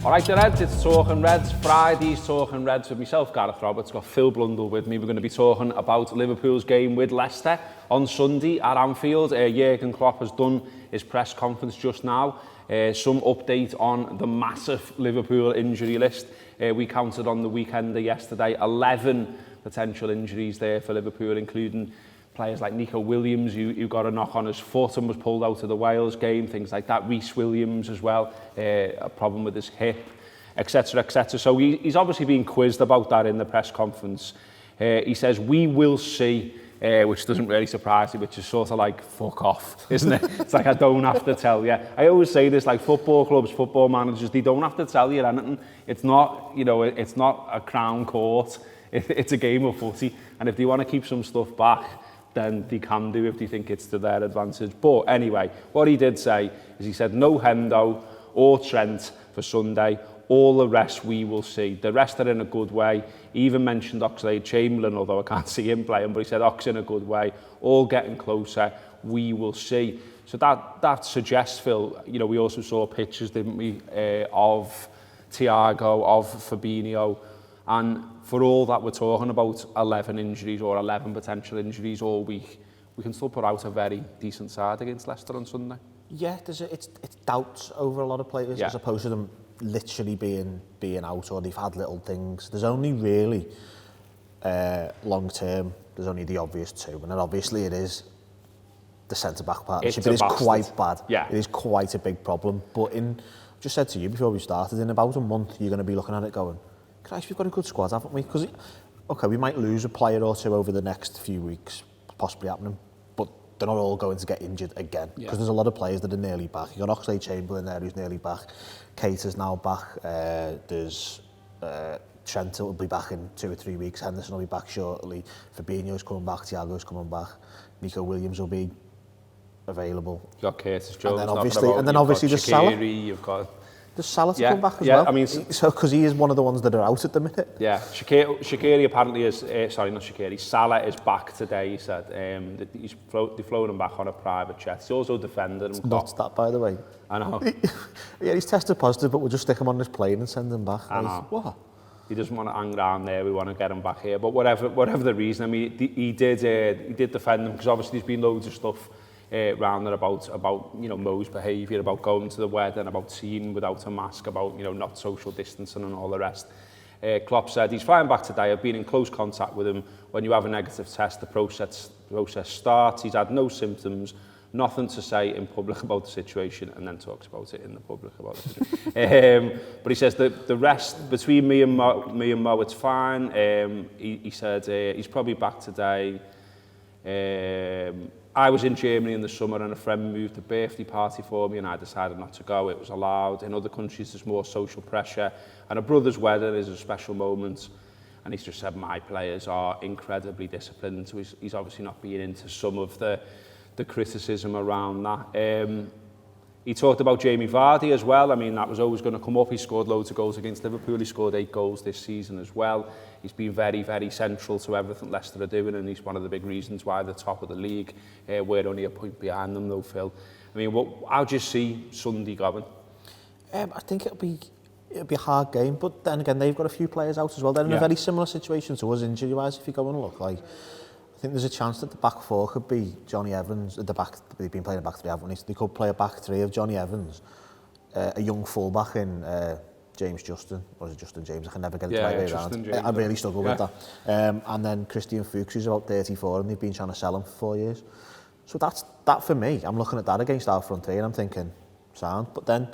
Alright, the Reds, it's Talking Reds. Friday's Talking Reds with myself, Gareth Roberts. Got Phil Blundell with me. We're going to be talking about Liverpool's game with Leicester on Sunday at Anfield. Jurgen Klopp has done his press conference just now. Some update on the massive Liverpool injury list. We counted on the weekend yesterday 11 potential injuries there for Liverpool, including players like Nico Williams, who got a knock on his foot and was pulled out of the Wales game, things like that. Reece Williams as well, a problem with his hip, etc., etc. So he's obviously being quizzed about that in the press conference. He says, we will see, which doesn't really surprise me, which is sort of like, fuck off, isn't it? It's like, I don't have to tell you. I always say this, like football clubs, football managers, they don't have to tell you anything. It's not, it's not a crown court. It's a game of footy. And if they want to keep some stuff back, then they can do if they think it's to their advantage. But anyway, what he did say is he said no Hendo or Trent for Sunday. All the rest we will see. The rest are in a good way. He even mentioned Oxlade-Chamberlain, although I can't see him playing, but he said Ox in a good way. All getting closer. We will see. So that suggests, Phil, we also saw pictures, didn't we, of Thiago, of Fabinho. And for all that we're talking about 11 injuries or 11 potential injuries all week, we can still put out a very decent side against Leicester on Sunday. Yeah, it's doubts over a lot of players as opposed to them literally being out or they've had little things. There's only really long term, there's only the obvious two. And then obviously it is the centre-back partnership. It is quite bad. Yeah. It is quite a big problem. But I just said to you before we started, in about a month you're going to be looking at it going, Christ, we've got a good squad, haven't we? Because, okay, we might lose a player or two over the next few weeks, possibly happening, but they're not all going to get injured again. Because there's a lot of players that are nearly back. You've got Oxlade-Chamberlain there who's nearly back. Keita's now back. There's Trent will be back in 2 or 3 weeks. Henderson will be back shortly. Fabinho's coming back. Thiago's coming back. Nico Williams will be available. You've got Curtis Jones. And then obviously there's Salah. You've got... Does Salah to come back as well? I mean, so because he is one of the ones that are out at the minute. Yeah, Shaqiri apparently is. Sorry, not Shaqiri. Salah is back today. He said they flown him back on a private jet. He's also defended him. It's nuts that, by the way. I know. Yeah, he's tested positive, but we'll just stick him on this plane and send him back. I know. What? He doesn't want to hang around there. We want to get him back here. But whatever the reason, I mean, he did defend him because obviously there's been loads of stuff. Round and about Mo's behaviour, about going to the wedding, about seeing without a mask, about not social distancing and all the rest. Klopp said he's flying back today. I've been in close contact with him. When you have a negative test, the process starts. He's had no symptoms, nothing to say in public about the situation, and then talks about it in the public about it. But he says the rest between me and Mo, it's fine. He said he's probably back today. I was in Germany in the summer and a friend moved a birthday party for me and I decided not to go. It was allowed. In other countries there's more social pressure and a brother's wedding is a special moment. And he's just said my players are incredibly disciplined. So he's obviously not being into some of the criticism around that. He talked about Jamie Vardy as well. I mean, that was always going to come up. He scored loads of goals against Liverpool. He scored 8 goals this season as well. He's been very, very central to everything Leicester are doing, and he's one of the big reasons why they're top of the league. We're only a point behind them, though, Phil. I mean, how do you see Sunday going? I think it'll be a hard game, but then again, they've got a few players out as well. They're in a very similar situation to us injury-wise, if you go and look. Like, I think there's a chance that the back four could be Johnny Evans. At the back, they've been playing a back three, haven't they? They could play a back three of Johnny Evans, a young fullback in James Justin, or is it Justin James? I can never get it the right way around. James, I really struggle with that. And then Christian Fuchs, who's about 34, and they've been trying to sell him for 4 years. So that for me. I'm looking at that against our front three, and I'm thinking, sound. But then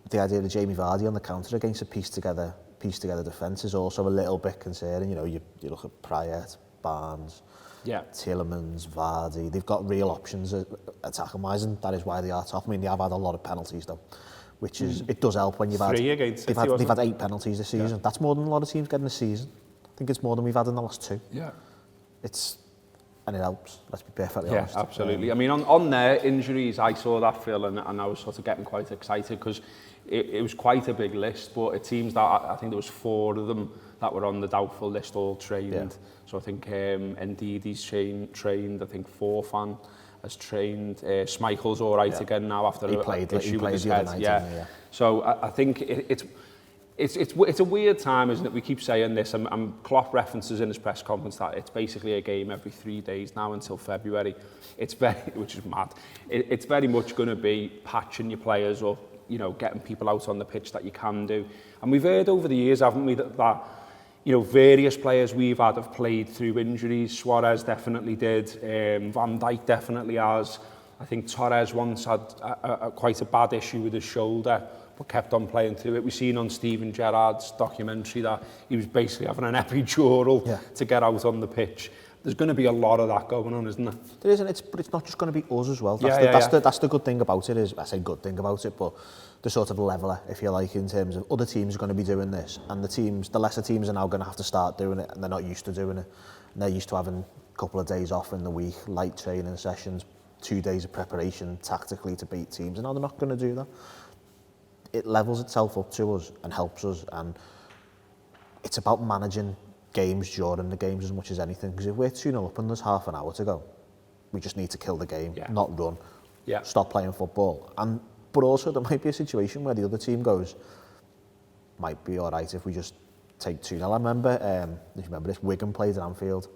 the idea of Jamie Vardy on the counter against a piece together defence is also a little bit concerning. You look at Pryor, Barnes, Tielemans, Vardy. They've got real options attacking wise, and that is why they are top. I mean, they have had a lot of penalties though, which is it does help when you've had. They've had 8 penalties this season. Yeah. That's more than a lot of teams getting this season. I think it's more than we've had in the last 2. Yeah, and it helps. Let's be perfectly honest. Yeah, absolutely. I mean, on their injuries, I saw that, Phil, and I was sort of getting quite excited because it was quite a big list. But it seems that I think there was 4 of them that were on the doubtful list, all trained. Yeah. So I think Ndidi's trained. I think Forfan has trained. Schmeichel's all right again now after an issue with his head. So I think it's a weird time, isn't it? We keep saying this, and Klopp references in his press conference that it's basically a game every 3 days now until February. Which is mad. It's very much going to be patching your players up, you know, getting people out on the pitch that you can do. And we've heard over the years, haven't we, that you know, various players we've had have played through injuries. Suarez definitely did. Van Dijk definitely has. I think Torres once had quite a bad issue with his shoulder, but kept on playing through it. We've seen on Steven Gerrard's documentary that he was basically having an epidural to get out on the pitch. There's going to be a lot of that going on, isn't there? There is, but it's not just going to be us as well. That's the good thing about it. I say good thing about it, but the sort of leveler, if you like, in terms of other teams are going to be doing this, and the lesser teams are now going to have to start doing it, and they're not used to doing it. And they're used to having a couple of days off in the week, light training sessions, 2 days of preparation tactically to beat teams, and now they're not going to do that. It levels itself up to us and helps us, and it's about managing games during the games as much as anything, because if we're 2-0 up and there's half an hour to go, we just need to kill the game, not run, stop playing football. But also there might be a situation where the other team goes, might be all right if we just take 2-0. I remember, if you remember this, Wigan played at Anfield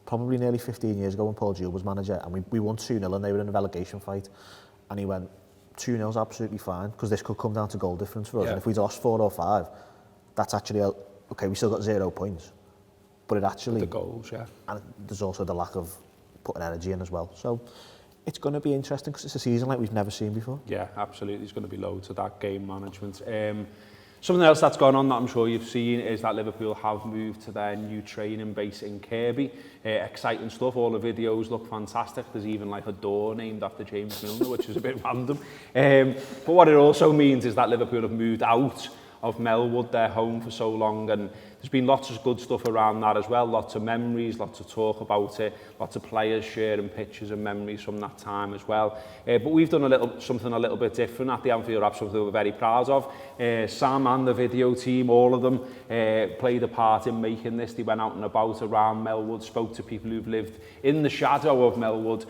probably nearly 15 years ago when Paul Jewell was manager, and we won 2-0 and they were in a relegation fight, and he went, 2-0's absolutely fine, because this could come down to goal difference for us, and if we'd lost 4 or 5, that's actually, okay, we still got 0 points. But it actually... The goals, and there's also the lack of putting energy in as well. So it's going to be interesting because it's a season like we've never seen before. Yeah, absolutely. There's going to be loads of that game management. Something else that's gone on that I'm sure you've seen is that Liverpool have moved to their new training base in Kirkby. Exciting stuff. All the videos look fantastic. There's even like a door named after James Milner, which is a bit random. But what it also means is that Liverpool have moved out of Melwood, their home, for so long, and there's been lots of good stuff around that as well, lots of memories, lots of talk about it, lots of players sharing pictures and memories from that time as well. But we've done something a little bit different at the Anfield Wrap, something we're very proud of. Sam and the video team, all of them, played a part in making this. They went out and about around Melwood, spoke to people who've lived in the shadow of Melwood,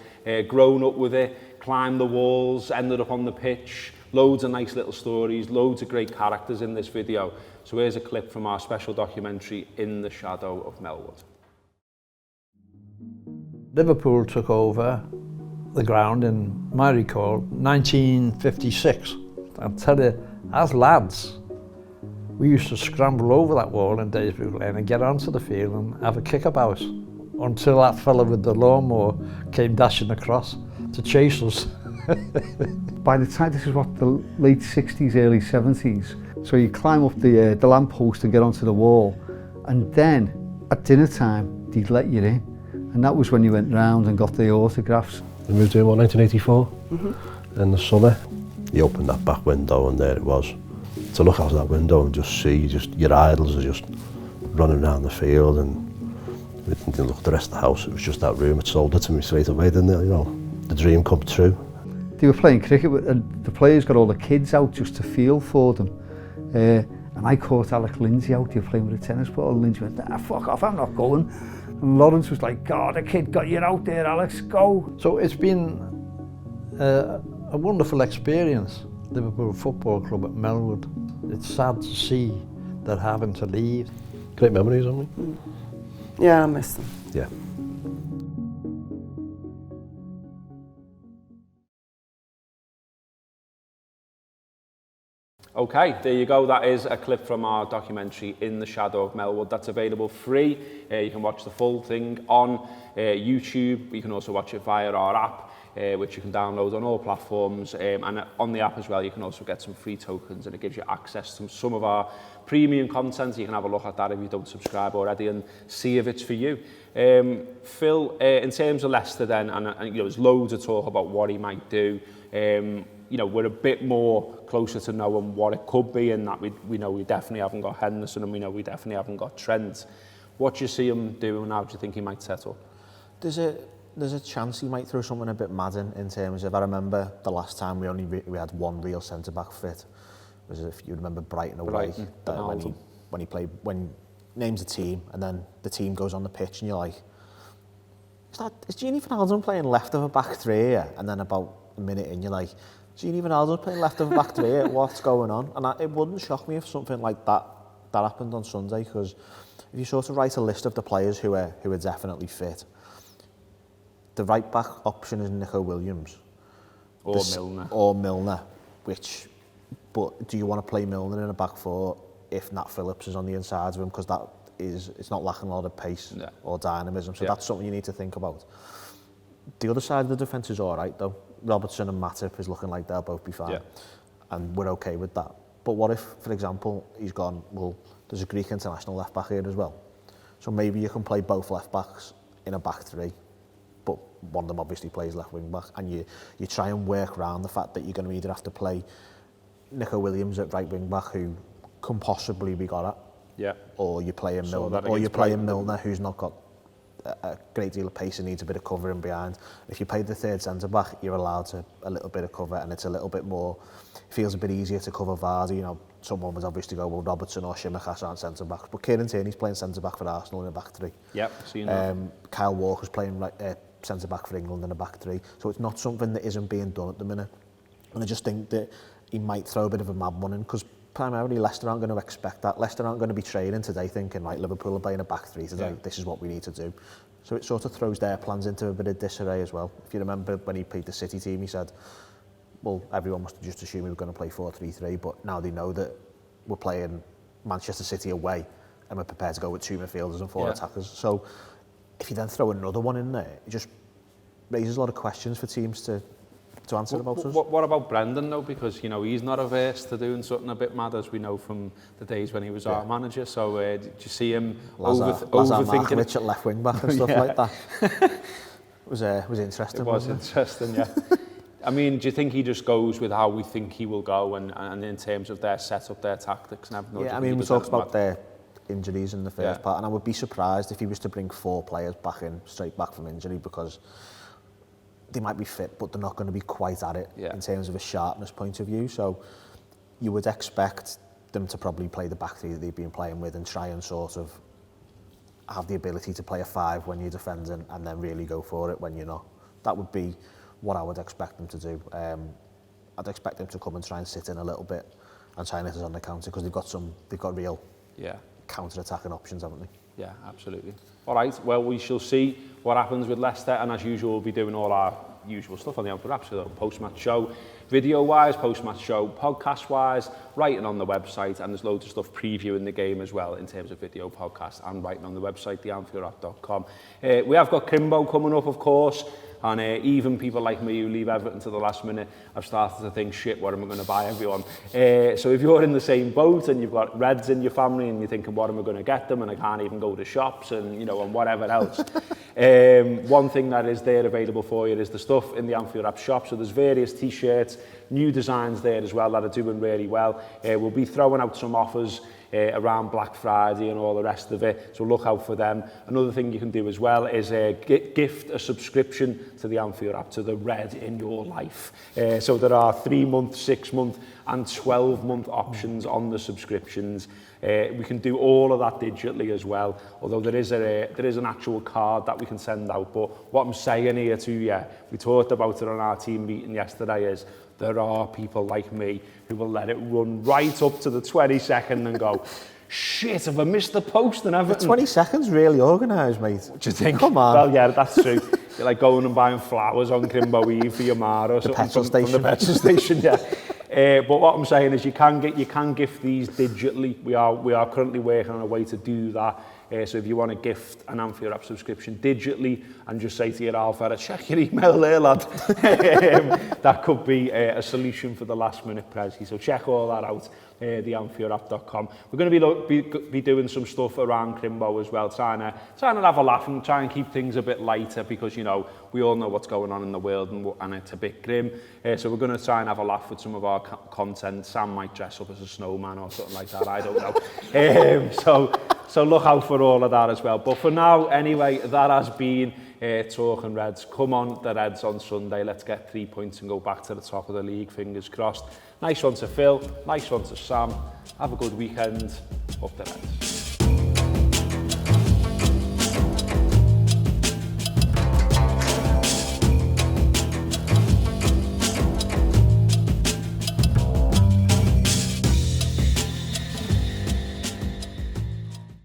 grown up with it, climbed the walls, ended up on the pitch. Loads of nice little stories, loads of great characters in this video. So here's a clip from our special documentary, In the Shadow of Melwood. Liverpool took over the ground in, my recall, 1956. I'll tell you, as lads, we used to scramble over that wall in Daysbrook Lane and get onto the field and have a kickabout until that fella with the lawnmower came dashing across to chase us. By the time, this is what, the late 60s, early 70s, so you climb up the lamppost and get onto the wall, and then at dinner time they'd let you in, and that was when you went round and got the autographs. We moved here in 1984, in the summer. You opened that back window and there it was. To look out that window and just see, your idols are just running around the field, and we didn't look at the rest of the house, it was just that room. It sold it to me straight away, didn't it? You know, the dream come true. They were playing cricket and the players got all the kids out just to feel for them. And I caught Alex Lindsay out here playing with a tennis ball, and Lindsay went, fuck off, I'm not going. And Lawrence was like, God, the kid got you out there, Alex, go. So it's been a wonderful experience, Liverpool Football Club at Melwood. It's sad to see they're having to leave. Great memories, haven't we? Yeah, I miss them. Yeah. Okay, there you go. That is a clip from our documentary, In the Shadow of Melwood. That's available free. You can watch the full thing on YouTube. You can also watch it via our app, which you can download on all platforms. And on the app as well, you can also get some free tokens, and it gives you access to some of our premium content. You can have a look at that if you don't subscribe already and see if it's for you. Phil, in terms of Leicester then, and you know, there's loads of talk about what he might do. You know, we're a bit more closer to knowing what it could be, and that we know we definitely haven't got Henderson, and we know we definitely haven't got Trent. What do you see him doing now? Do you think he might settle? There's a chance he might throw something a bit mad in terms of, I remember the last time we had one real centre-back fit, was if you remember Brighton away, when he names a team and then the team goes on the pitch and you're like, is Gini Wijnaldum playing left of a back three here? And then about a minute in, you're like, Gini Wijnaldum playing left of a back three here, what's going on? And it wouldn't shock me if something like that happened on Sunday, because if you sort of write a list of the players who are definitely fit, the right back option is Nico Williams. Or Milner. But do you want to play Milner in a back four if Nat Phillips is on the inside of him? Because it's not lacking a lot of pace or dynamism. So that's something you need to think about. The other side of the defence is all right, though. Robertson and Matip is looking like they'll both be fine. Yeah. And we're okay with that. But what if, for example, he's gone, well, there's a Greek international left back here as well. So maybe you can play both left backs in a back three, but one of them obviously plays left wing back, and you try and work around the fact that you're going to either have to play Nico Williams at right wing back, who can possibly be got at, or you play him Milner, who's not got a great deal of pace and needs a bit of covering behind. If you play the third centre back, you're allowed a little bit of cover, and it's a little bit more, it feels a bit easier to cover Vardy. You know, someone would obviously go, well, Robertson or Shimmikas aren't centre backs, but Kieran Tierney's playing centre back for Arsenal in a back three. Seen that. Kyle Walker's playing centre back for England in a back three. So it's not something that isn't being done at the minute. And I just think that he might throw a bit of a mad one in, because primarily Leicester aren't going to expect that. Leicester aren't going to be training today thinking, right, Liverpool are playing a back three today, this is what we need to do. So it sort of throws their plans into a bit of disarray as well. If you remember when he played the City team, he said, well, everyone must have just assumed we were going to play 4-3-3, but now they know that we're playing Manchester City away and we're prepared to go with 2 midfielders and 4 attackers. So if you then throw another one in there, it just raises a lot of questions for teams to answer about us. What about Brendan, though? Because, you know, he's not averse to doing something a bit mad, as we know from the days when he was our manager. So did you see him overthinking it? At left wing back and stuff like that. It was interesting. It was interesting, yeah. I mean, do you think he just goes with how we think he will go, and in terms of their setup, their tactics, and everything? Yeah, I mean, we talked about their injuries in the first part, and I would be surprised if he was to bring 4 players straight back from injury, because they might be fit, but they're not going to be quite at it in terms of a sharpness point of view. So you would expect them to probably play the back three that they've been playing with and try and sort of have the ability to play a 5 when you're defending and then really go for it when you're not. That would be what I would expect them to do. I'd expect them to come and try and sit in a little bit and try and hit us on the counter, because they've got real counter-attacking options, haven't they? Yeah, absolutely. All right, well, we shall see what happens with Leicester, and as usual, we'll be doing all our usual stuff on the Anfield Wrap, so post-match show, video-wise, post-match show, podcast-wise, writing on the website, and there's loads of stuff previewing the game as well in terms of video, podcast, and writing on the website, theanfieldwrap.com. We have got Kimbo coming up, of course, and even people like me who leave Everton to the last minute have started to think, shit, what am I going to buy everyone? So if you're in the same boat and you've got Reds in your family and you're thinking, what am I going to get them? And I can't even go to shops and, you know, and whatever else. One thing that is there available for you is the stuff in the Anfield Wrap shop. So there's various t-shirts, new designs there as well that are doing really well. We'll be throwing out some offers around Black Friday and all the rest of it, so look out for them. Another thing you can do as well is gift a subscription to the Anfield Wrap, to the Red in your life. So there are 3-month, 6-month and 12-month options on the subscriptions. We can do all of that digitally as well, although there is an actual card that we can send out. But what I'm saying here to you, we talked about it on our team meeting yesterday, is there are people like me who will let it run right up to the 22nd and go, shit, have I missed the post and everything? The 20 seconds really organised, mate. What do you think? Come on. Well, yeah, that's true. You're like going and buying flowers on Crimbo Eve for your ma or something from the petrol station, But what I'm saying is you can gift these digitally. We are currently working on a way to do that. So if you want to gift an Anfield Wrap subscription digitally and just say to your Alfred, check your email there, lad. That could be a solution for the last minute Prezi. So check all that out, theanfieldwrap.com. We're going to be doing some stuff around Crimbo as well, trying to have a laugh and try and keep things a bit lighter, because, you know, we all know what's going on in the world and it's a bit grim. So we're going to try and have a laugh with some of our content. Sam might dress up as a snowman or something like that, I don't know. So look out for all of that as well. But for now, anyway, that has been Talking Reds. Come on, the Reds on Sunday. Let's get 3 points and go back to the top of the league. Fingers crossed. Nice one to Phil. Nice one to Sam. Have a good weekend. Up the Reds.